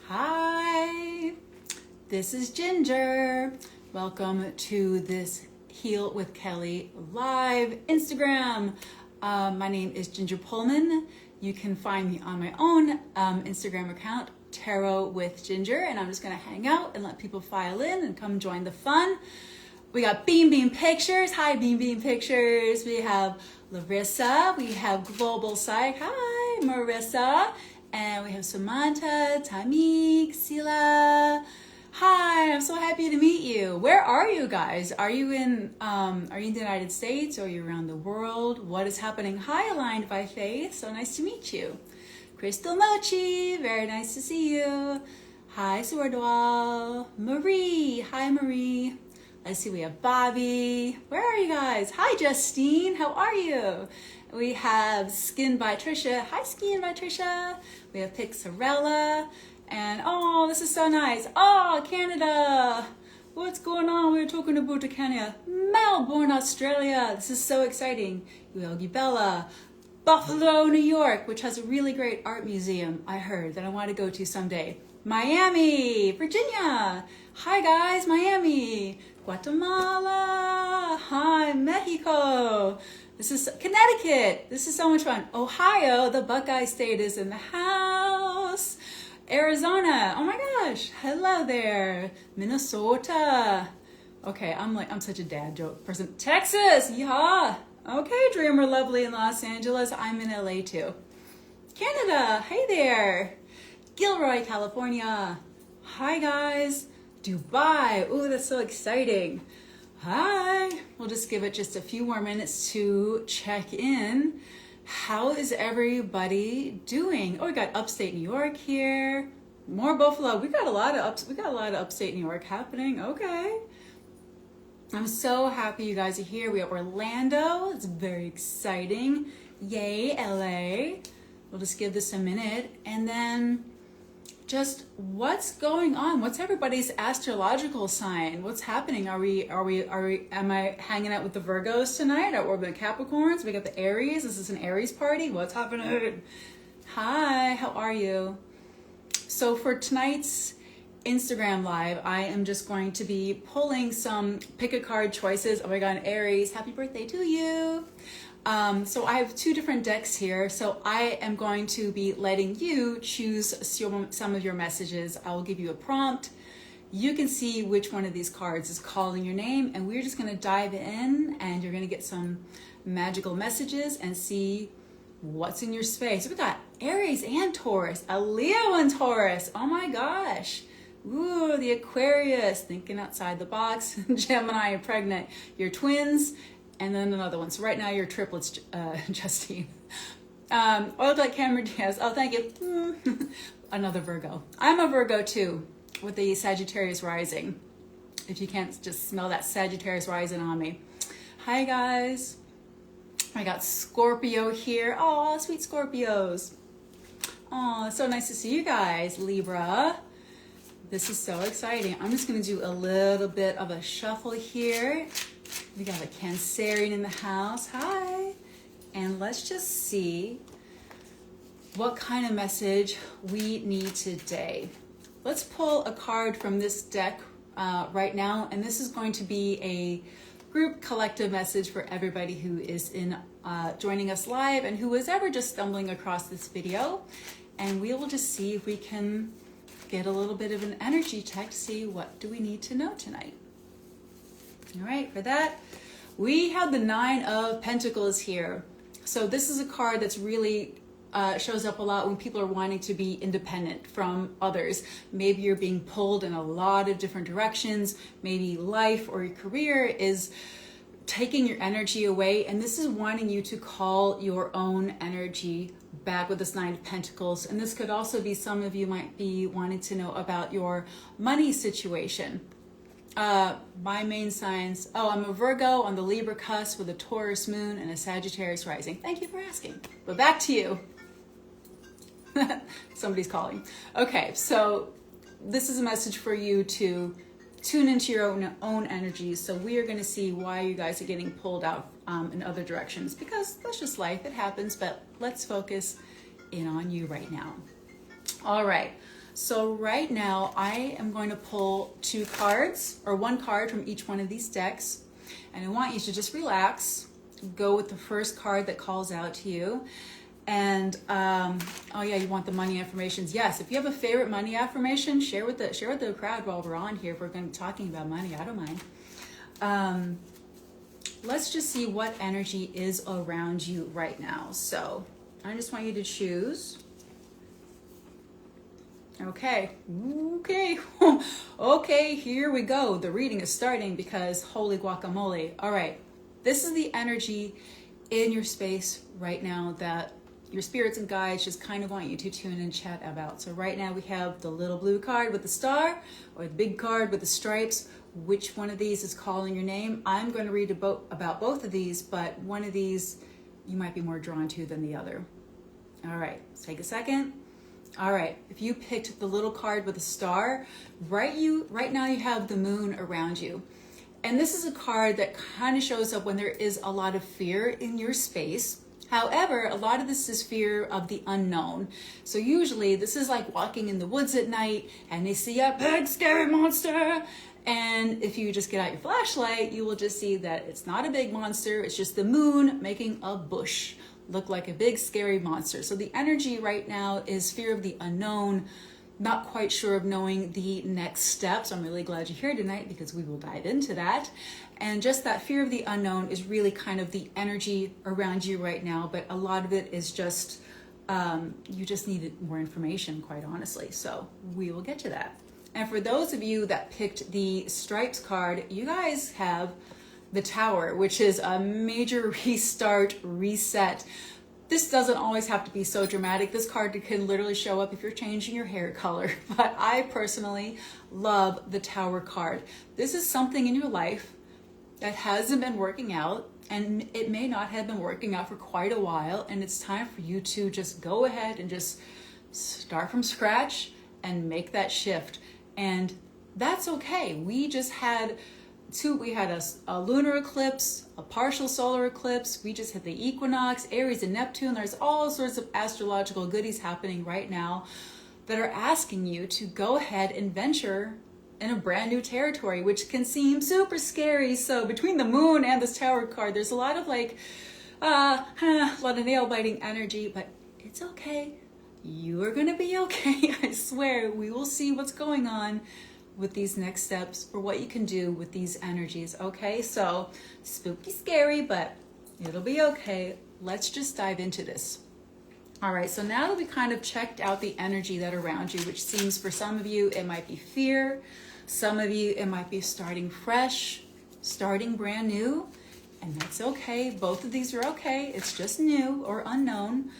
Hi, this is Ginger. Welcome to this Heal with Kelly live Instagram. My name is Ginger Pullman. You can find me on my own Instagram account, Tarot with Ginger, and I'm just gonna hang out and let people file in and come join the fun. We got Beam Pictures. Hi, Beam Pictures. We have Larissa. We have Global Psych. Hi, Marissa. And we have Samantha, Tamik, Sila. Hi, I'm so happy to meet you. Where are you guys? Are you in the United States or are you around the world? What is happening? Hi, Aligned by Faith. So nice to meet you. Crystal Mochi, very nice to see you. Hi, Swordwall. Marie. Hi, Marie. Let's see, we have Bobby. Where are you guys? Hi, Justine. How are you? We have Skin by Trisha. Hi, Skin by Trisha. We have Pixarella. And oh, this is so nice. Oh, Canada. What's going on? We're talking about Canada. Melbourne, Australia. This is so exciting. Yogi Bella. Buffalo, New York, which has a really great art museum, I heard, that I want to go to someday. Miami, Virginia. Hi, guys, Miami. Guatemala. Hi, Mexico. This is Connecticut. This is so much fun. Ohio, the Buckeye State is in the house. Arizona. Oh my gosh. Hello there. Minnesota. Okay, I'm such a dad joke person. Texas. Yeah. Okay, Dreamer Lovely in Los Angeles. I'm in LA too. Canada. Hey there. Gilroy, California. Hi guys. Dubai. Ooh, that's so exciting. Hi. We'll just give it just a few more minutes to check in. How is everybody doing? Oh, we got upstate New York here. More Buffalo. We got a lot of upstate New York happening. Okay. I'm so happy you guys are here. We have Orlando. It's very exciting. Yay, LA. We'll just give this a minute and then just what's going on? What's everybody's astrological sign? What's happening? Am I hanging out with the Virgos tonight? Or the Capricorns? We got the Aries. This is an Aries party. What's happening? Hi, how are you? So for tonight's Instagram live, I am just going to be pulling some pick a card choices. Oh my God, Aries, happy birthday to you. So I have two different decks here. So I am going to be letting you choose some of your messages. I will give you a prompt. You can see which one of these cards is calling your name, and we're just going to dive in and you're going to get some magical messages and see what's in your space. We got Aries and Taurus, a Leo and Taurus. Oh my gosh. Ooh, the Aquarius, thinking outside the box. Gemini and pregnant. You're twins. And then another one. So right now you're triplets, Justine. Oiled like Cameron Diaz. Oh, thank you. Another Virgo. I'm a Virgo too, with the Sagittarius rising. If you can't just smell that Sagittarius rising on me. Hi guys. I got Scorpio here. Oh, sweet Scorpios. Oh, so nice to see you guys. Libra. This is so exciting. I'm just going to do a little bit of a shuffle here. We got a Cancerian in the house. Hi. And let's just see what kind of message we need today. Let's pull a card from this deck right now. And this is going to be a group collective message for everybody who is joining us live and who is ever just stumbling across this video. And we will just see if we can get a little bit of an energy check to see what do we need to know tonight. All right, for that, we have the 9 of Pentacles here. So this is a card that's really shows up a lot when people are wanting to be independent from others. Maybe you're being pulled in a lot of different directions. Maybe life or your career is taking your energy away. And this is wanting you to call your own energy back with this 9 of Pentacles. And this could also be, some of you might be wanting to know about your money situation. My main signs, I'm a Virgo on the Libra cusp with a Taurus moon and a Sagittarius rising. Thank you for asking. But back to you. Somebody's calling. Okay, so this is a message for you to tune into your own energies. So we are going to see why you guys are getting pulled out in other directions, because that's just life. It happens, but let's focus in on you right now. All right. So right now I am going to pull 2 cards, or 1 card from each one of these decks. And I want you to just relax, go with the first card that calls out to you. And oh yeah, you want the money affirmations. Yes, if you have a favorite money affirmation, share with the crowd while we're on here. If we're going to be talking about money, I don't mind. Let's just see what energy is around you right now. So I just want you to choose. Okay, okay, here we go. The reading is starting because holy guacamole. All right, this is the energy in your space right now that your spirits and guides just kind of want you to tune and chat about. So right now we have the little blue card with the star, or the big card with the stripes. Which one of these is calling your name? I'm going to read about both of these, but one of these you might be more drawn to than the other. All right, let's take a second. All right, if you picked the little card with a star, right now you have the moon around you. And this is a card that kind of shows up when there is a lot of fear in your space. However, a lot of this is fear of the unknown. So usually this is like walking in the woods at night and they see a big scary monster. And if you just get out your flashlight, you will just see that it's not a big monster. It's just the moon making a bush look like a big scary monster. So the energy right now is fear of the unknown, not quite sure of knowing the next steps. I'm really glad you're here tonight because we will dive into that. And just that fear of the unknown is really kind of the energy around you right now. But a lot of it is just, you just needed more information, quite honestly. So we will get to that. And for those of you that picked the stripes card, you guys have the Tower, which is a major restart, reset. This doesn't always have to be so dramatic. This card can literally show up if you're changing your hair color. But I personally love the Tower card. This is something in your life that hasn't been working out, and it may not have been working out for quite a while. And it's time for you to just go ahead and just start from scratch and make that shift. And that's okay. We just had a lunar eclipse, a partial solar eclipse. We just had the equinox, Aries and Neptune. There's all sorts of astrological goodies happening right now that are asking you to go ahead and venture in a brand new territory, which can seem super scary. So between the moon and this Tower card, there's a lot of a lot of nail biting energy, but it's okay. You are going to be okay. I swear. We will see what's going on with these next steps for what you can do with these energies. Okay, so spooky, scary, but it'll be okay. Let's just dive into this. All right, so now that we kind of checked out the energy that around you, which seems for some of you it might be fear, some of you it might be starting fresh, starting brand new, and that's okay. Both of these are okay. It's just new or unknown.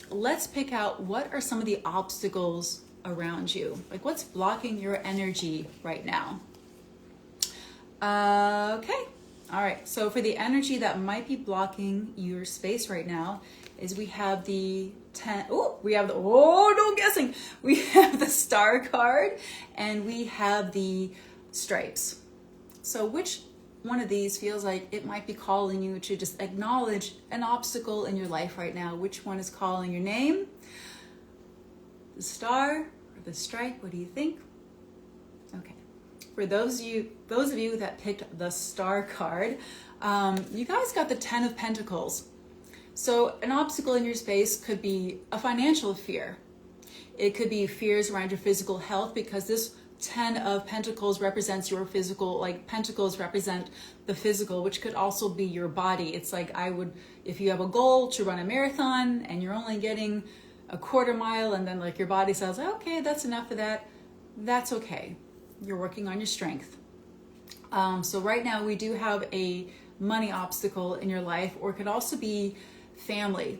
Let's pick out what are some of the obstacles around you. Like what's blocking your energy right now? Okay. All right. So for the energy that might be blocking your space right now is we have the 10. Oh, we have the, no guessing. We have the star card and we have the stripes. So which one of these feels like it might be calling you to just acknowledge an obstacle in your life right now? Which one is calling your name? The star or the stripe? What do you think? Okay. For those of you that picked the star card, you guys got the 10 of Pentacles. So an obstacle in your space could be a financial fear. It could be fears around your physical health, because this 10 of Pentacles represents your physical, like Pentacles represent the physical, which could also be your body. It's like if you have a goal to run a marathon and you're only getting a quarter mile and then like your body says, okay, that's enough of that. That's okay. You're working on your strength. So right now we do have a money obstacle in your life, or it could also be family.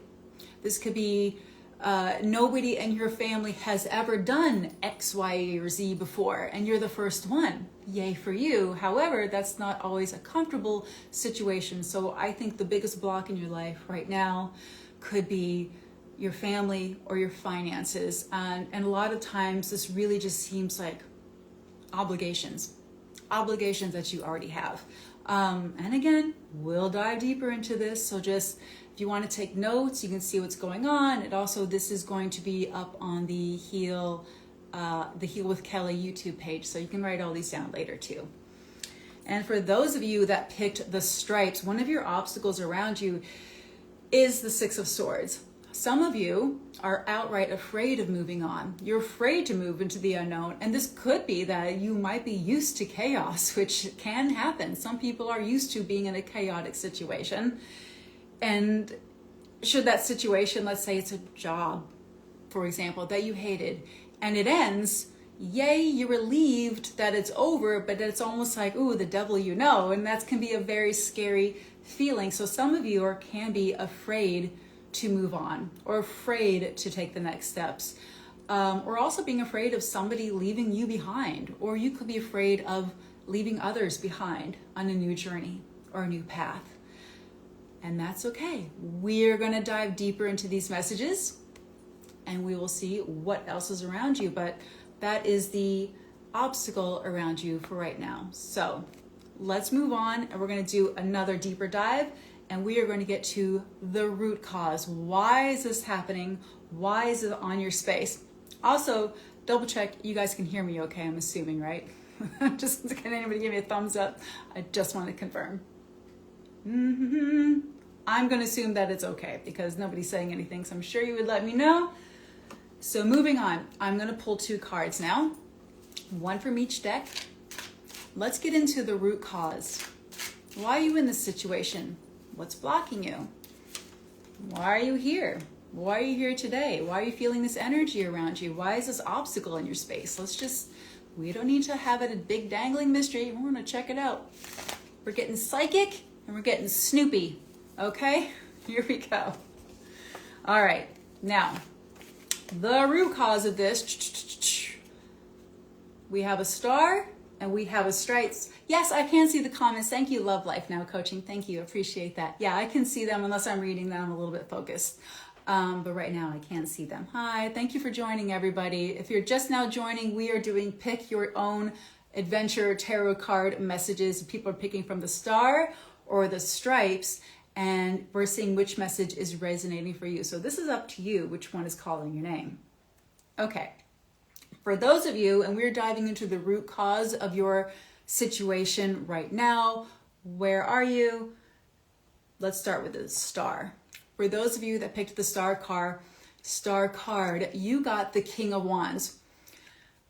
This could be nobody in your family has ever done X, Y, or Z before, and you're the first one. Yay for you. However, that's not always a comfortable situation. So I think the biggest block in your life right now could be your family or your finances. And a lot of times this really just seems like obligations that you already have. And again, we'll dive deeper into this. So just If you want to take notes, you can see what's going on. And also, this is going to be up on the Heal with Kelly YouTube page, so you can write all these down later too. And for those of you that picked the stripes, one of your obstacles around you is the Six of Swords. Some of you are outright afraid of moving on. You're afraid to move into the unknown. And this could be that you might be used to chaos, which can happen. Some people are used to being in a chaotic situation. And should that situation, let's say it's a job, for example, that you hated, and it ends, yay, you're relieved that it's over, but it's almost like, ooh, the devil you know. And that can be a very scary feeling. So some of you can be afraid to move on, or afraid to take the next steps, or also being afraid of somebody leaving you behind, or you could be afraid of leaving others behind on a new journey or a new path. And that's okay. We're going to dive deeper into these messages and we will see what else is around you, but that is the obstacle around you for right now. So let's move on, and we're going to do another deeper dive. And we are going to get to the root cause. Why is this happening? Why is it on your space? Also, double check you guys can hear me okay, I'm assuming, right? Just, can anybody give me a thumbs up? I just want to confirm. I'm going to assume that it's okay because nobody's saying anything, so I'm sure you would let me know. So moving on, I'm going to pull 2 cards now, one from each deck. Let's get into the root cause. Why are you in this situation? What's blocking you? Why are you here? Why are you here today? Why are you feeling this energy around you? Why is this obstacle in your space? We don't need to have it a big dangling mystery. We're going to check it out. We're getting psychic and we're getting snoopy. Okay? Here we go. All right. Now, the root cause of this, we have a star and we have a stripes. Yes, I can see the comments. Thank you, Love Life Now Coaching. Thank you. Appreciate that. Yeah, I can see them unless I'm reading them. I'm a little bit focused. But right now I can see them. Hi, thank you for joining, everybody. If you're just now joining, we are doing Pick Your Own Adventure Tarot card messages. People are picking from the star or the stripes, and we're seeing which message is resonating for you. So this is up to you, which one is calling your name. Okay. For those of you, and we're diving into the root cause of your situation right now. Where are you? Let's start with the star. For those of you that picked the star card, you got the King of Wands.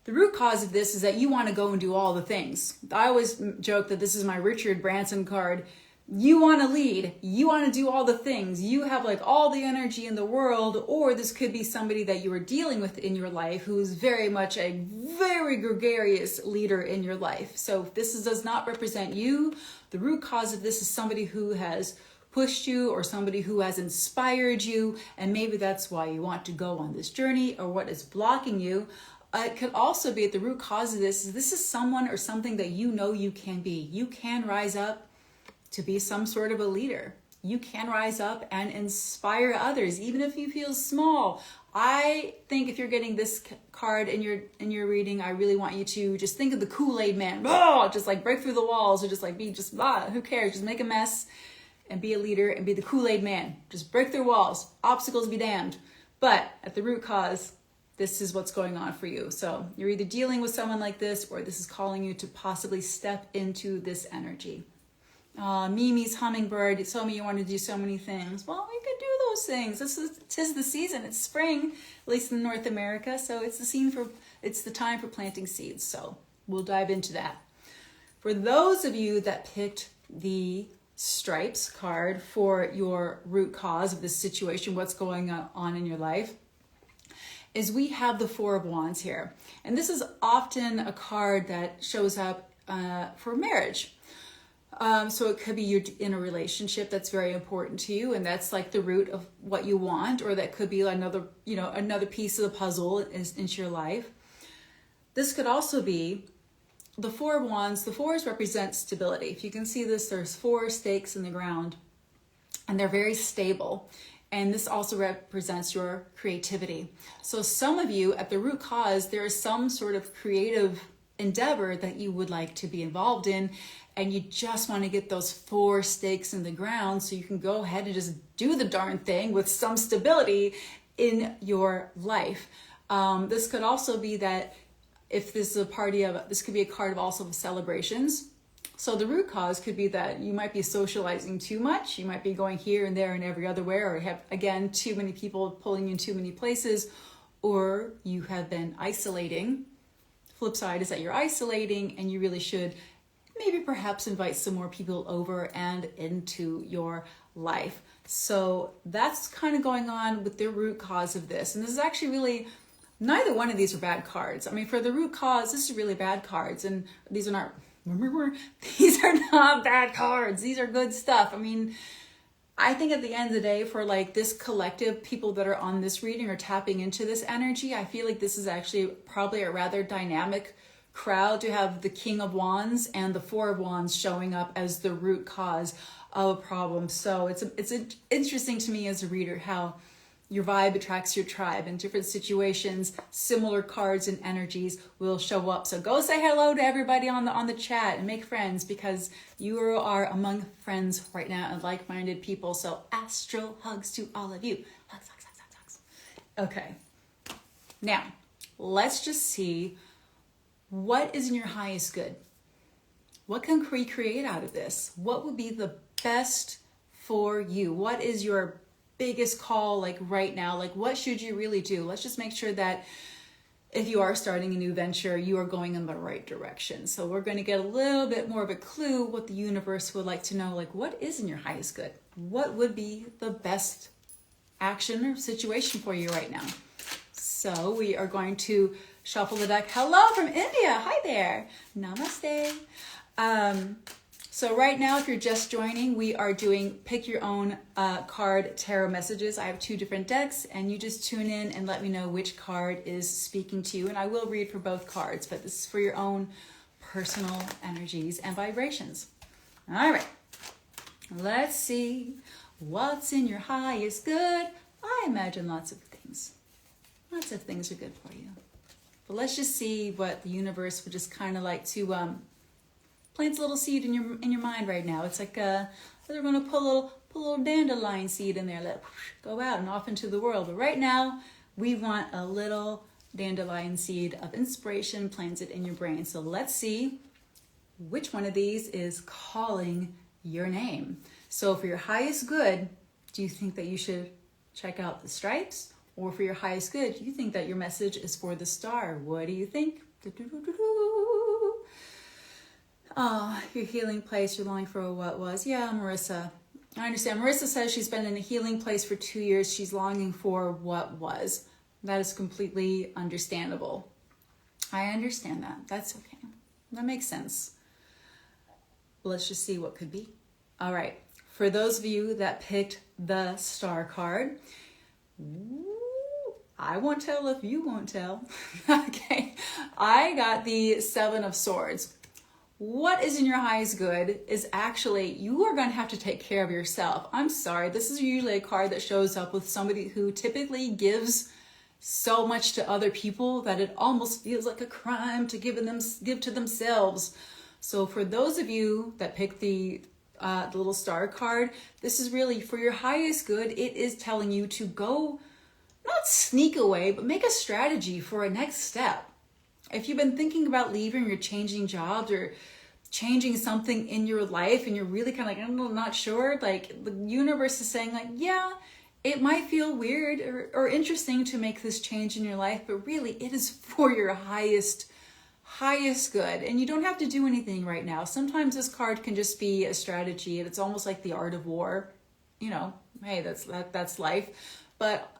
The root cause of this is that you want to go and do all the things. I always joke that this is my Richard Branson card. You want to lead, you want to do all the things, you have like all the energy in the world, or this could be somebody that you are dealing with in your life who's very much a very gregarious leader in your life. So if this does not represent you, the root cause of this is somebody who has pushed you or somebody who has inspired you, and maybe that's why you want to go on this journey or what is blocking you. It could also be at the root cause of this is someone or something that you know you can be. You can rise up to be some sort of a leader. You can rise up and inspire others, even if you feel small. I think if you're getting this card in your reading, I really want you to just think of the Kool-Aid man. Oh, just like break through the walls, or just like be just who cares? Just make a mess and be a leader and be the Kool-Aid man. Just break through walls. Obstacles be damned. But at the root cause, this is what's going on for you. So you're either dealing with someone like this, or this is calling you to possibly step into this energy. Mimi's hummingbird, you told me you want to do so many things. Well, we could do those things. Tis the season. It's spring, at least in North America. So it's the time for planting seeds. So we'll dive into that. For those of you that picked the stripes card for your root cause of this situation, what's going on in your life, is we have the Four of Wands here. And this is often a card that shows up for marriage. So it could be you're in a relationship that's very important to you, and that's like the root of what you want, or that could be another piece of the puzzle into your life. This could also be the Four of Wands. The fours represent stability. If you can see this, there's 4 stakes in the ground, and they're very stable. And this also represents your creativity. So some of you at the root cause, there is some sort of creative endeavor that you would like to be involved in, and you just want to get those 4 stakes in the ground so you can go ahead and just do the darn thing with some stability in your life. This could also be that if this is this could be a card of also celebrations. So the root cause could be that you might be socializing too much. You might be going here and there and every other way, or have, again, too many people pulling you in too many places, or you have been isolating. Flip side is that you're isolating and you really should maybe perhaps invite some more people over and into your life. So that's kind of going on with the root cause of this. And this is actually really, neither one of these are bad cards. I mean, for the root cause, this is really bad cards. And these are not, these are not bad cards. These are good stuff. I mean, I think at the end of the day, for like this collective people that are on this reading or tapping into this energy, I feel like this is actually probably a rather dynamic crowd to have the King of Wands and the Four of Wands showing up as the root cause of a problem. So it's interesting to me as a reader how your vibe attracts your tribe. In different situations, similar cards and energies will show up. So go say hello to everybody on the chat and make friends, because you are among friends right now and like-minded people. So astral hugs to all of you. Hugs, hugs, hugs, hugs, hugs. Okay. Now, let's just see what is in your highest good. What can we create out of this? What would be the best for you? What is your biggest call like right now? Like, what should you really do? Let's just make sure that if you are starting a new venture, you are going in the right direction. So we're going to get a little bit more of a clue what the universe would like to know. Like, what is in your highest good? What would be the best action or situation for you right now? So we are going to shuffle the deck. Hello from India. Hi there. Namaste. So right now, if you're just joining, we are doing pick your own card tarot messages. I have 2 different decks, and you just tune in and let me know which card is speaking to you. And I will read for both cards, but this is for your own personal energies and vibrations. All right. Let's see what's in your highest good. I imagine lots of things. Lots of things are good for you. But let's just see what the universe would just kind of like to plants a little seed in your mind right now. It's like they're going to put a little dandelion seed in there, let go out and off into the world. But right now, we want a little dandelion seed of inspiration planted in your brain. So let's see which one of these is calling your name. So for your highest good, do you think that you should check out the stripes? Or for your highest good, you think that your message is for the star? What do you think? Oh, your healing place, you're longing for what was. Yeah, Marissa. I understand. Marissa says she's been in a healing place for 2 years. She's longing for what was. That is completely understandable. I understand that. That's okay. That makes sense. Let's just see what could be. All right. For those of you that picked the star card, I won't tell if you won't tell. Okay. I got the 7 of Swords. What is in your highest good is actually, you are going to have to take care of yourself. I'm sorry. This is usually a card that shows up with somebody who typically gives so much to other people that it almost feels like a crime to give to themselves. So for those of you that picked the little star card, this is really for your highest good. It is telling you to go, not sneak away, but make a strategy for a next step. If you've been thinking about leaving or changing jobs or changing something in your life and you're really kind of like, I'm not sure, like the universe is saying like, yeah, it might feel weird or interesting to make this change in your life, but really it is for your highest good. And you don't have to do anything right now. Sometimes this card can just be a strategy, and it's almost like the art of war. You know, hey, that's life. But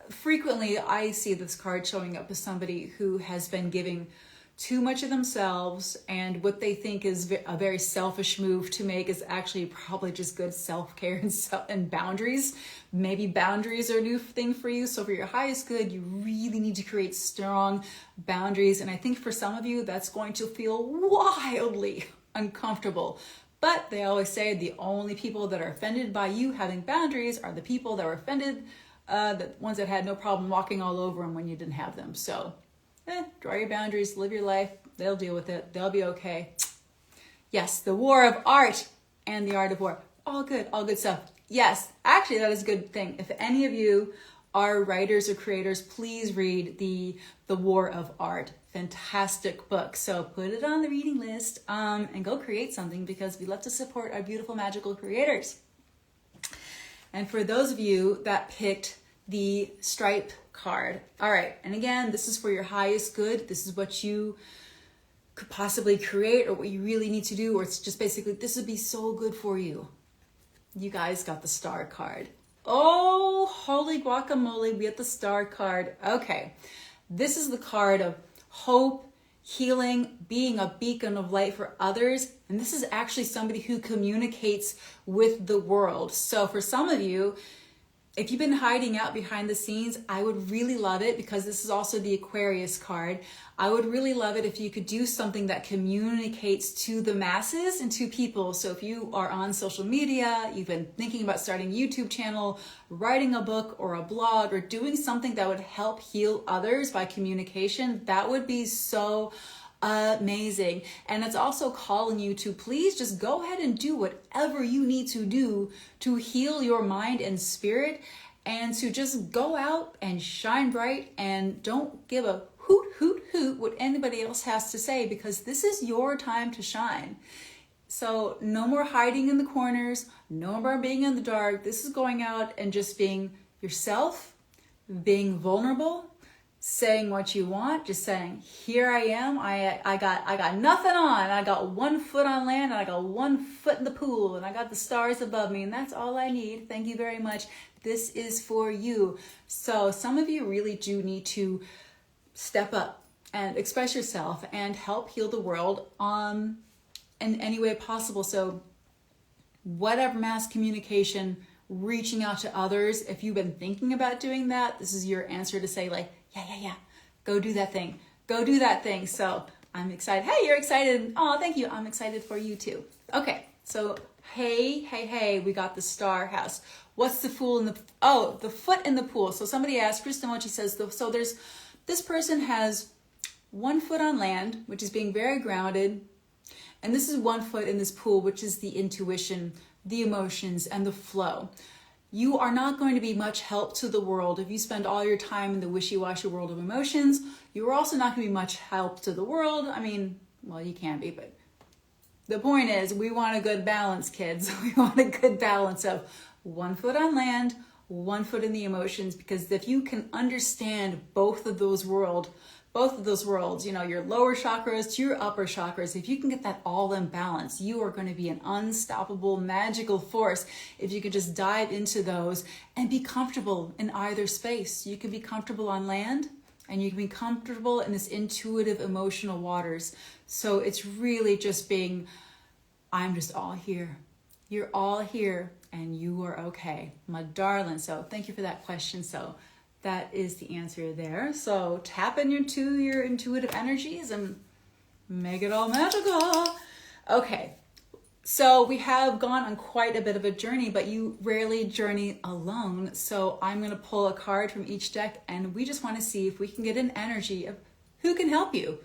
frequently I see this card showing up as somebody who has been giving too much of themselves, and what they think is a very selfish move to make is actually probably just good self-care and boundaries. Maybe boundaries are a new thing for you. So for your highest good, you really need to create strong boundaries. And I think for some of you, that's going to feel wildly uncomfortable. But they always say the only people that are offended by you having boundaries are the people that were offended, the ones that had no problem walking all over them when you didn't have them. So Draw your boundaries, live your life. They'll deal with it. They'll be okay. Yes, the war of art and the art of war. All good stuff. Yes, actually, that is a good thing. If any of you are writers or creators, please read the War of Art. Fantastic book. So put it on the reading list and go create something, because we love to support our beautiful, magical creators. And for those of you that picked the stripe card, all right, and again, this is for your highest good. This is what you could possibly create, or what you really need to do, or it's just basically, this would be so good for you. You guys got the star card. Oh, holy guacamole, we get the star card. Okay, this is the card of hope, healing, being a beacon of light for others. And this is actually somebody who communicates with the world. So for some of you, if you've been hiding out behind the scenes, I would really love it, because this is also the Aquarius card. I would really love it if you could do something that communicates to the masses and to people. So if you are on social media, you've been thinking about starting a YouTube channel, writing a book or a blog, or doing something that would help heal others by communication, that would be so amazing. And it's also calling you to please just go ahead and do whatever you need to do to heal your mind and spirit, and to just go out and shine bright, and don't give a hoot what anybody else has to say, because this is your time to shine. So no more hiding in the corners, no more being in the dark. This is going out and just being yourself, being vulnerable, saying what you want, just saying, here I am, I got nothing on, I got 1 foot on land, and I got 1 foot in the pool, and I got the stars above me, and that's all I need. Thank you very much. This is for you. So some of you really do need to step up and express yourself and help heal the world in any way possible. So whatever mass communication, reaching out to others, if you've been thinking about doing that, this is your answer to say, like, yeah, go do that thing. Go do that thing. So I'm excited. Hey, you're excited. Oh, thank you. I'm excited for you too. Okay, so hey, we got the star house. What's the fool in the, the foot in the pool. So somebody asked, Kristamochi says, so there's, this person has 1 foot on land, which is being very grounded. And this is 1 foot in this pool, which is the intuition, the emotions, and the flow. You are not going to be much help to the world if you spend all your time in the wishy-washy world of emotions. You're also not going to be much help to the world. I mean, well, you can be, but the point is, we want a good balance, kids. We want a good balance of 1 foot on land, 1 foot in the emotions, because if you can understand both of those worlds, your lower chakras to your upper chakras, if you can get that all in balance, you are going to be an unstoppable, magical force if you can just dive into those and be comfortable in either space. You can be comfortable on land, and you can be comfortable in this intuitive, emotional waters. So it's really just being, I'm just all here. You're all here, and you are okay, my darling. So thank you for that question. So that is the answer there. So tap into your intuitive energies and make it all magical. Okay, so we have gone on quite a bit of a journey, but you rarely journey alone. So I'm going to pull a card from each deck, and we just want to see if we can get an energy of who can help you.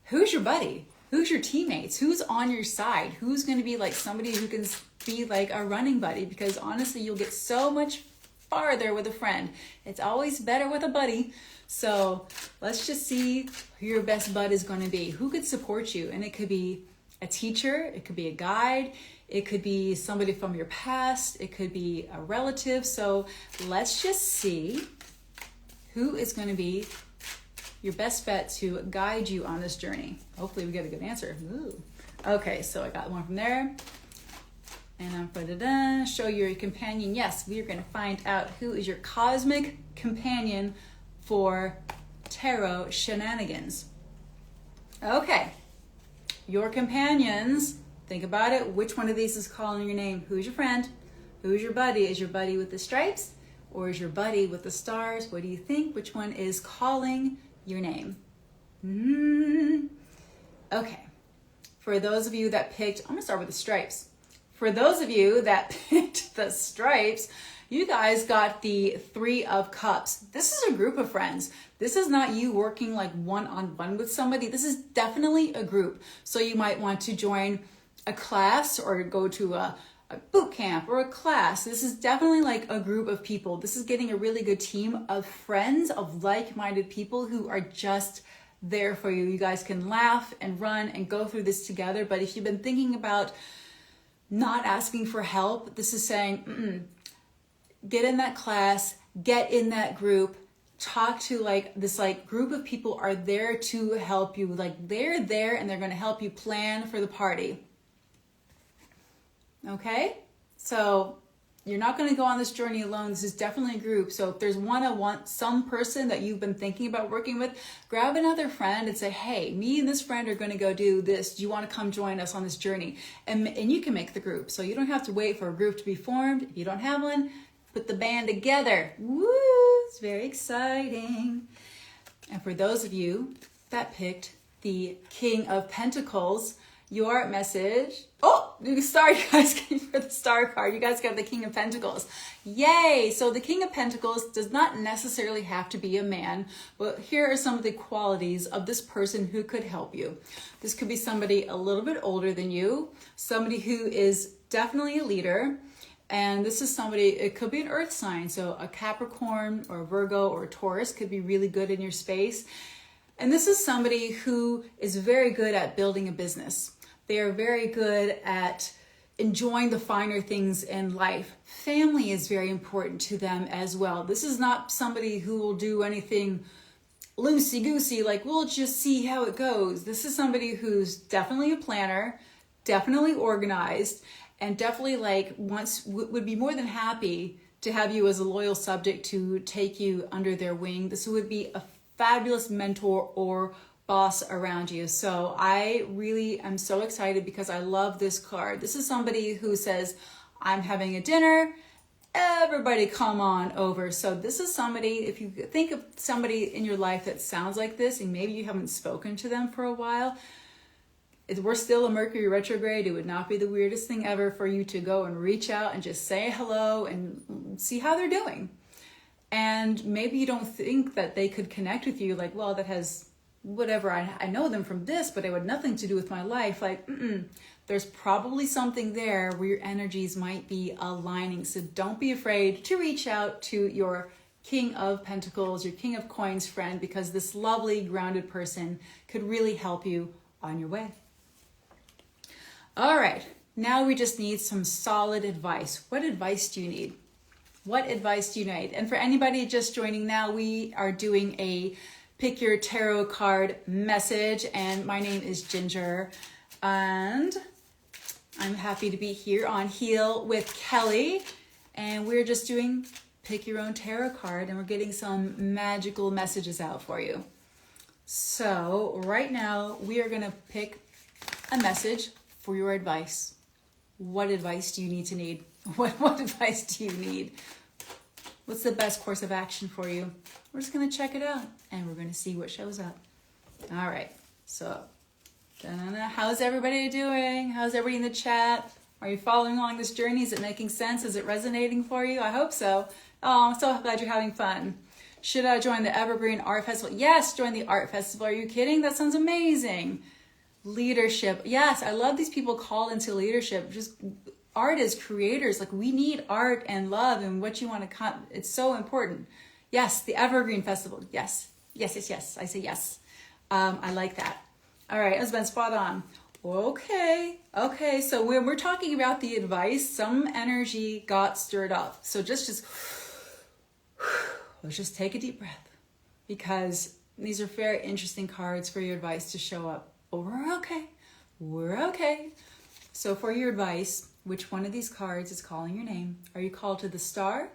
Who's your buddy? Who's your teammates? Who's on your side? Who's going to be like somebody who can be like a running buddy? Because honestly, you'll get so much farther with a friend. It's always better with a buddy. So let's just see who your best bud is going to be. Who could support you? And it could be a teacher. It could be a guide. It could be somebody from your past. It could be a relative. So let's just see who is going to be your best bet to guide you on this journey. Hopefully we get a good answer. Ooh. Okay, so I got one from there. And I'm going to show your companion. Yes, we are going to find out who is your cosmic companion for tarot shenanigans. Okay, your companions, think about it. Which one of these is calling your name? Who's your friend? Who's your buddy? Is your buddy with the stripes, or is your buddy with the stars? What do you think? Which one is calling your name? Okay, for those of you that picked, I'm going to start with the stripes. For those of you that picked the stripes, You guys got the Three of Cups. This is a group of friends. This is not you working like one-on-one with somebody. This is definitely a group. So you might want to join a class or go to a boot camp or a class. This is definitely like a group of people. This is getting a really good team of friends, of like-minded people who are just there for you. You guys can laugh and run and go through this together. But if you've been thinking about not asking for help, this is saying, get in that class, get in that group, talk to like this like group of people are there to help you. Like they're there and they're going to help you plan for the party. Okay? So you're not going to go on this journey alone. This is definitely a group. So if there's some person that you've been thinking about working with, grab another friend and say, hey, me and this friend are going to go do this. Do you want to come join us on this journey? And you can make the group. So you don't have to wait for a group to be formed. If you don't have one, put the band together. Woo! It's very exciting. And for those of you that picked the King of Pentacles, your message. Oh, sorry, you guys, for the star card. You guys got the King of Pentacles. Yay! So the King of Pentacles does not necessarily have to be a man, but here are some of the qualities of this person who could help you. This could be somebody a little bit older than you, somebody who is definitely a leader, and this is somebody, it could be an earth sign, so a Capricorn or a Virgo or a Taurus could be really good in your space. And this is somebody who is very good at building a business. They are very good at enjoying the finer things in life. Family is very important to them as well. This is not somebody who will do anything loosey-goosey, like we'll just see how it goes. This is somebody who's definitely a planner, definitely organized, and definitely like would be more than happy to have you as a loyal subject to take you under their wing. This would be a fabulous mentor or boss around you. So I really am so excited because I love this card. This is somebody who says, I'm having a dinner, everybody come on over. So this is somebody, if you think of somebody in your life that sounds like this, and maybe you haven't spoken to them for a while, we're still a Mercury retrograde. It would not be the weirdest thing ever for you to go and reach out and just say hello and see how they're doing. And maybe you don't think that they could connect with you, like, well, that has whatever, I know them from this, but it had nothing to do with my life. Like, there's probably something there where your energies might be aligning. So don't be afraid to reach out to your King of Pentacles, your King of Coins friend, because this lovely, grounded person could really help you on your way. All right, now we just need some solid advice. What advice do you need? What advice do you need? And for anybody just joining now, we are doing a Pick Your Tarot Card message, and my name is Ginger, and I'm happy to be here on Heal with Kelly, and we're just doing Pick Your Own Tarot Card, and we're getting some magical messages out for you. So right now, we are going to pick a message for your advice. What advice do you need? What advice do you need? What's the best course of action for you? We're just going to check it out, and we're going to see what shows up. All right. So, how's everybody doing? How's everybody in the chat? Are you following along this journey? Is it making sense? Is it resonating for you? I hope so. Oh, I'm so glad you're having fun. Should I join the Evergreen Art Festival? Yes, join the art festival. Are you kidding? That sounds amazing. Leadership. Yes, I love these people called into leadership. Just art as creators. Like, we need art and love and what you want to it's so important. Yes, the Evergreen Festival. Yes. I say yes. I like that. All right, it's been spot on. Okay. So when we're talking about the advice, some energy got stirred up. So just let's just take a deep breath, because these are very interesting cards for your advice to show up. But we're okay. So for your advice, which one of these cards is calling your name? Are you called to the star?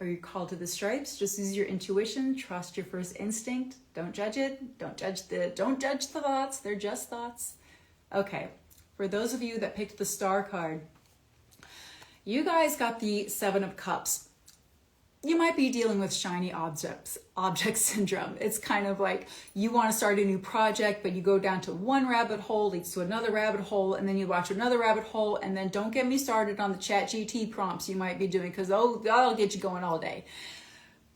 Are you called to the stripes? Just use your intuition. Trust your first instinct. Don't judge it. Don't judge the thoughts. They're just thoughts. Okay. For those of you that picked the star card, you guys got the 7 of Cups. you might be dealing with shiny object syndrome. It's kind of like you want to start a new project, but you go down to one rabbit hole, leads to another rabbit hole, and then you watch another rabbit hole, and then don't get me started on the ChatGPT prompts you might be doing, because that'll get you going all day.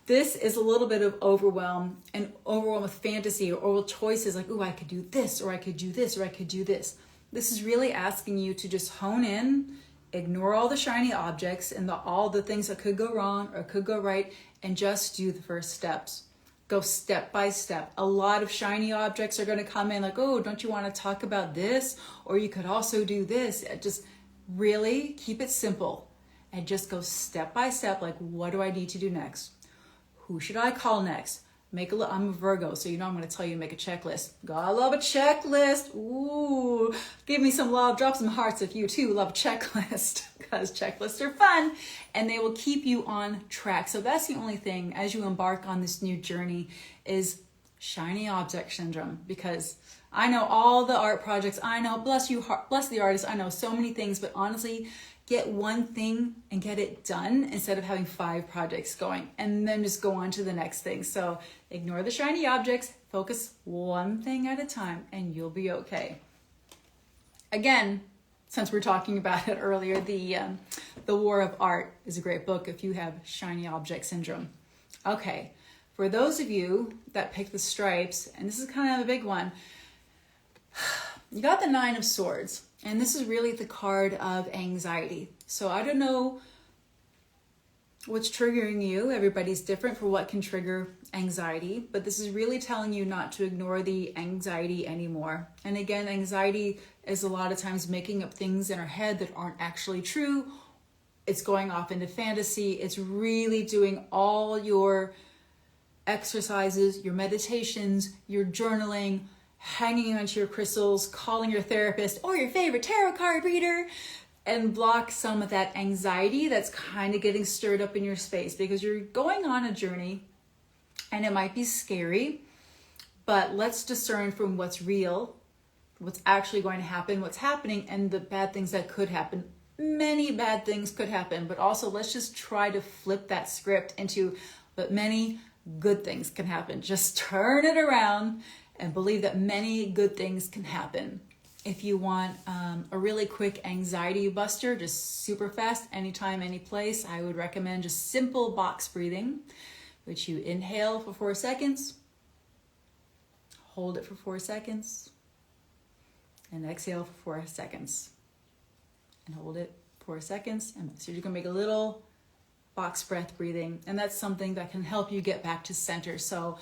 This is a little bit of overwhelm and overwhelm with fantasy or choices like, oh, I could do this, or I could do this, or I could do this. This is really asking you to just hone in, ignore all the shiny objects and all the things that could go wrong or could go right, and just do the first steps. Go step by step. A lot of shiny objects are going to come in like, oh, don't you want to talk about this? Or you could also do this. Just really keep it simple and just go step by step. Like, what do I need to do next? Who should I call next? I'm a Virgo, so I'm going to tell you to make a checklist. Gotta love a checklist. Ooh, give me some love. Drop some hearts if you too love a checklist, because checklists are fun and they will keep you on track. So that's the only thing as you embark on this new journey is shiny object syndrome, because I know all the art projects. I know, bless the artists. I know so many things, but honestly, get one thing and get it done instead of having 5 projects going and then just go on to the next thing. So ignore the shiny objects, focus one thing at a time, and you'll be okay. Again, since we're talking about it earlier, the War of Art is a great book if you have shiny object syndrome. Okay, for those of you that pick the stripes, and this is kind of a big one, you got the 9 of Swords. And this is really the card of anxiety. So I don't know what's triggering you. Everybody's different for what can trigger anxiety. But this is really telling you not to ignore the anxiety anymore. And again, anxiety is a lot of times making up things in our head that aren't actually true. It's going off into fantasy. It's really doing all your exercises, your meditations, your journaling, hanging onto your crystals, calling your therapist or your favorite tarot card reader, and block some of that anxiety that's kind of getting stirred up in your space, because you're going on a journey and it might be scary, but let's discern from what's real, what's actually going to happen, what's happening, and the bad things that could happen. Many bad things could happen, but also let's just try to flip that script into, but many good things can happen. Just turn it around and believe that many good things can happen. If you want a really quick anxiety buster, just super fast, anytime, any place, I would recommend just simple box breathing, which you inhale for 4 seconds, hold it for 4 seconds, and exhale for 4 seconds, and hold it 4 seconds. And so you're gonna make a little box breath breathing, and that's something that can help you get back to center. So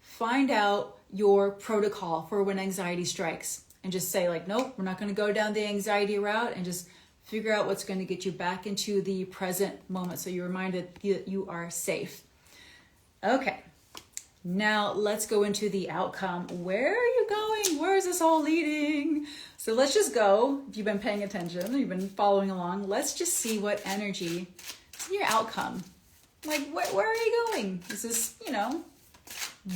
find out your protocol for when anxiety strikes and just say like, nope, we're not going to go down the anxiety route, and just figure out what's going to get you back into the present moment so you're reminded that you are safe. Okay, now let's go into the outcome. Where are you going? Where is this all leading? So let's just go. If you've been paying attention, you've been following along, let's just see what energy is in your outcome. Like, where are you going? This is,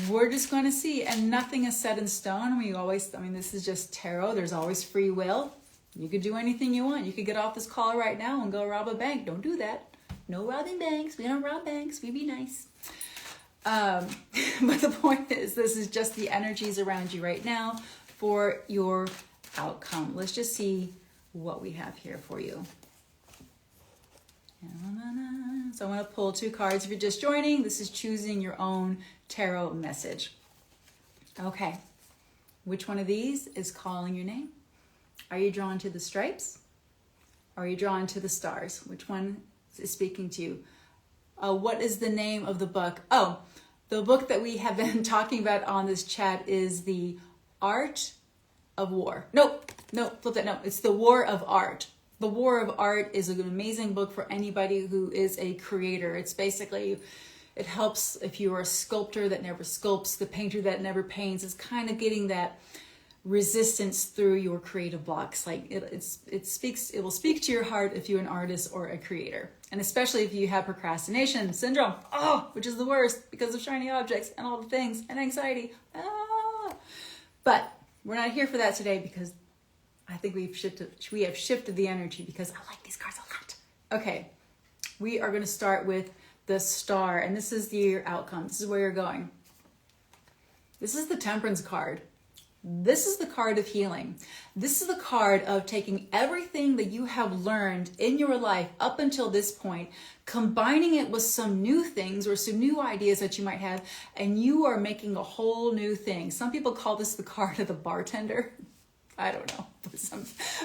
we're just going to see, and nothing is set in stone. This is just tarot. There's always free will. You could do anything you want. You could get off this call right now and go rob a bank. Don't do that. No robbing banks. We don't rob banks. We be nice. But the point is, this is just the energies around you right now for your outcome. Let's just see what we have here for you. So I'm going to pull 2 cards. If you're just joining, this is choosing your own tarot message. Okay, which one of these is calling your name? Are you drawn to the stripes? Are you drawn to the stars? Which one is speaking to you? What is the name of the book? Oh, the book that we have been talking about on this chat is The Art of War. Nope, flip that. No, it's The War of Art. The War of Art is an amazing book for anybody who is a creator. It's basically, it helps if you are a sculptor that never sculpts, the painter that never paints. It's kind of getting that resistance through your creative blocks. Like it will speak to your heart if you're an artist or a creator. And especially if you have procrastination syndrome, which is the worst because of shiny objects and all the things and anxiety. But we're not here for that today, because I think we have shifted the energy, because I like these cards a lot. Okay, we are going to start with the Star, and this is your outcome. This is where you're going. This is the Temperance card. This is the card of healing. This is the card of taking everything that you have learned in your life up until this point, combining it with some new things or some new ideas that you might have, and you are making a whole new thing. Some people call this the card of the bartender. I don't know,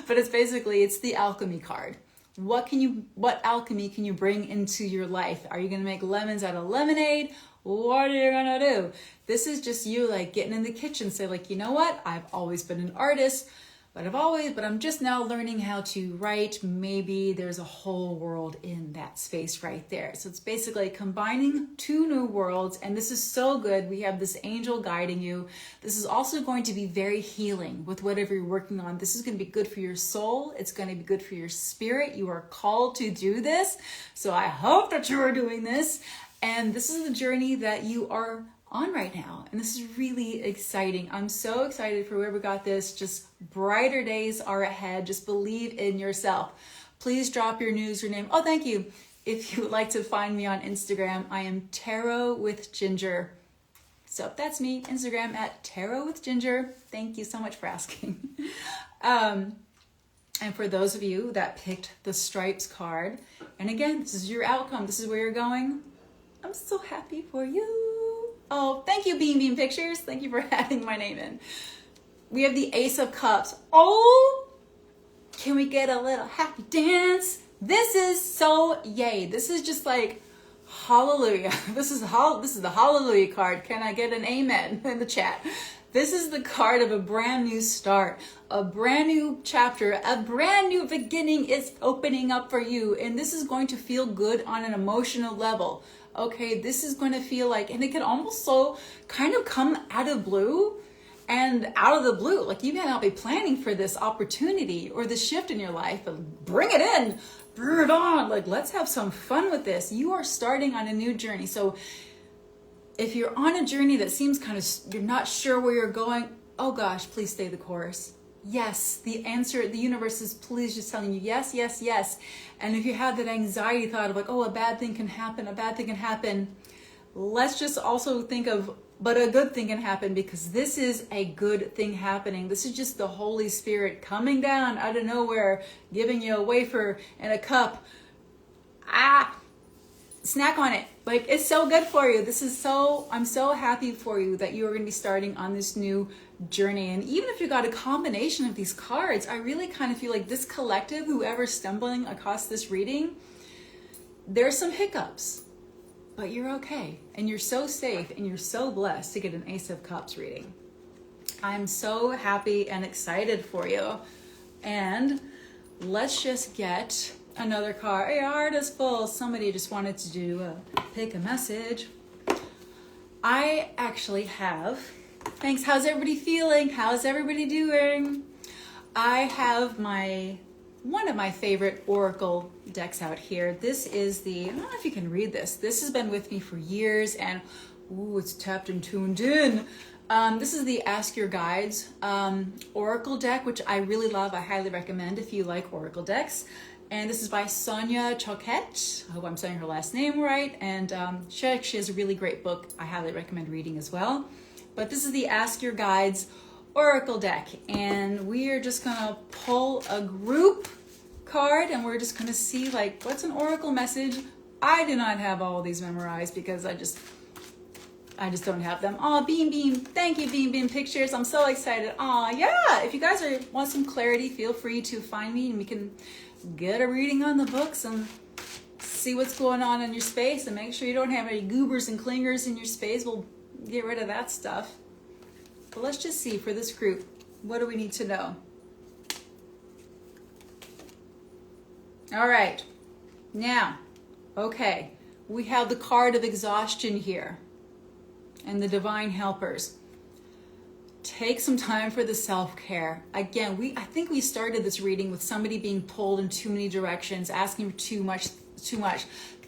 but it's basically, it's the alchemy card. What alchemy can you bring into your life? Are you going to make lemons out of lemonade? What are you going to do? This is just you like getting in the kitchen, say like, you know what? I've always been an artist, but I'm just now learning how to write. Maybe there's a whole world in that space right there. So it's basically combining two new worlds. And this is so good. We have this angel guiding you. This is also going to be very healing with whatever you're working on. This is going to be good for your soul. It's going to be good for your spirit. You are called to do this. So I hope that you are doing this. And this is the journey that you are on right now. And this is really exciting. I'm so excited for whoever got this. Just brighter days are ahead. Just believe in yourself. Please drop your username. Oh, thank you. If you would like to find me on Instagram, I am Tarot with Ginger. So that's me, Instagram at Tarot with Ginger. Thank you so much for asking. And for those of you that picked the Stripes card, and again, this is your outcome. This is where you're going. I'm so happy for you. Oh, thank you, Beam Beam Pictures. Thank you for adding my name in. We have the Ace of Cups. Oh, can we get a little happy dance? This is so yay. This is just like hallelujah. This is the hallelujah card. Can I get an amen in the chat? This is the card of a brand new start, a brand new chapter, a brand new beginning is opening up for you. And this is going to feel good on an emotional level. Okay, this is going to feel like, and it can almost so kind of come out of blue and out of the blue. Like you may not be planning for this opportunity or this shift in your life, but bring it in, bring it on. Like, let's have some fun with this. You are starting on a new journey. So if you're on a journey that seems kind of, you're not sure where you're going, oh gosh, please stay the course. Yes, the answer, the universe is please just telling you yes, yes, yes. And if you have that anxiety thought of like, oh, a bad thing can happen, let's just also think of, but a good thing can happen, because this is a good thing happening. This is just the Holy Spirit coming down out of nowhere, giving you a wafer and a cup. Snack on it. Like, it's so good for you. I'm so happy for you that you are going to be starting on this new journey. And even if you got a combination of these cards, I really kind of feel like this collective, whoever's stumbling across this reading, there's some hiccups, but you're okay. And you're so safe and you're so blessed to get an Ace of Cups reading. I'm so happy and excited for you. And let's just get another card. Hey, heart is full. Somebody just wanted to do pick a message. I actually have, thanks. How's everybody feeling? How's everybody doing? I have one of my favorite oracle decks out here. This is I don't know if you can read this. This has been with me for years, and it's tapped and tuned in. This is the Ask Your Guides oracle deck, which I really love. I highly recommend if you like oracle decks. And this is by Sonia Choquette. I hope I'm saying her last name right. And she has a really great book I highly recommend reading as well. But this is the Ask Your Guides oracle deck. And we are just going to pull a group card, and we're just going to see like, what's an oracle message? I do not have all of these memorized because I just don't have them. Oh, Beam Beam. Thank you, Beam Beam Pictures. I'm so excited. Oh, yeah. If you guys want some clarity, feel free to find me and we can get a reading on the books and see what's going on in your space, and make sure you don't have any goobers and clingers in your space. We'll get rid of that stuff. But let's just see for this group, what do we need to know? All right. Now, okay, we have the card of exhaustion here and the divine helpers. Take some time for the self-care. Again, I think we started this reading with somebody being pulled in too many directions, asking for too much.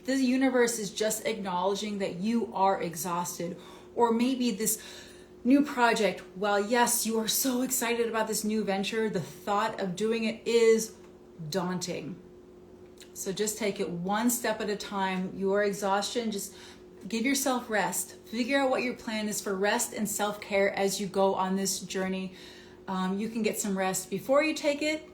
The universe is just acknowledging that you are exhausted. Or maybe this new project, while yes, you are so excited about this new venture, the thought of doing it is daunting. So just take it one step at a time. Your exhaustion, just give yourself rest. Figure out what your plan is for rest and self-care as you go on this journey. You can get some rest before you take it,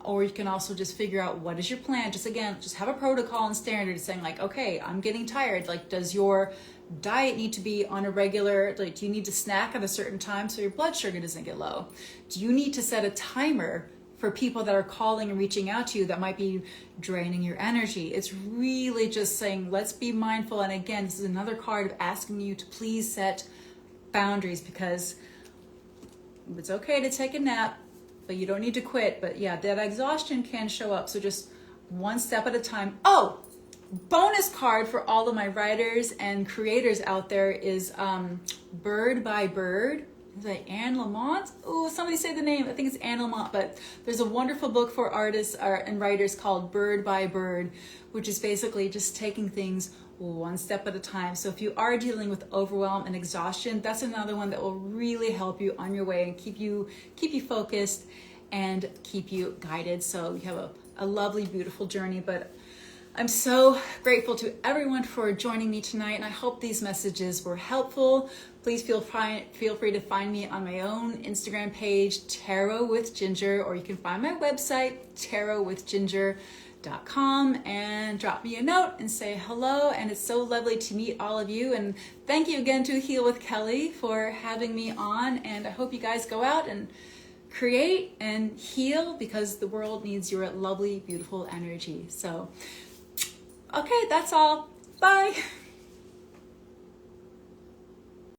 or you can also just figure out what is your plan. Just again, just have a protocol and standard saying like, okay, I'm getting tired. Like, does your diet need to be on a regular, like, do you need to snack at a certain time so your blood sugar doesn't get low? Do you need to set a timer for people that are calling and reaching out to you that might be draining your energy? It's really just saying, let's be mindful. And again, this is another card of asking you to please set boundaries, because it's okay to take a nap, but you don't need to quit. But yeah, that exhaustion can show up. So just one step at a time. Oh, bonus card for all of my writers and creators out there is Bird by Bird. Is that Anne Lamont? Oh, somebody say the name. I think it's Anne Lamont, but there's a wonderful book for artists and writers called Bird by Bird, which is basically just taking things one step at a time. So if you are dealing with overwhelm and exhaustion, that's another one that will really help you on your way and keep you focused and keep you guided. So you have a lovely, beautiful journey. But I'm so grateful to everyone for joining me tonight, and I hope these messages were helpful. Please feel free to find me on my own Instagram page, Tarot with Ginger, or you can find my website, tarotwithginger.com, and drop me a note and say hello. And it's so lovely to meet all of you. And thank you again to Heal with Kelly for having me on. And I hope you guys go out and create and heal, because the world needs your lovely, beautiful energy. So, okay, that's all. Bye.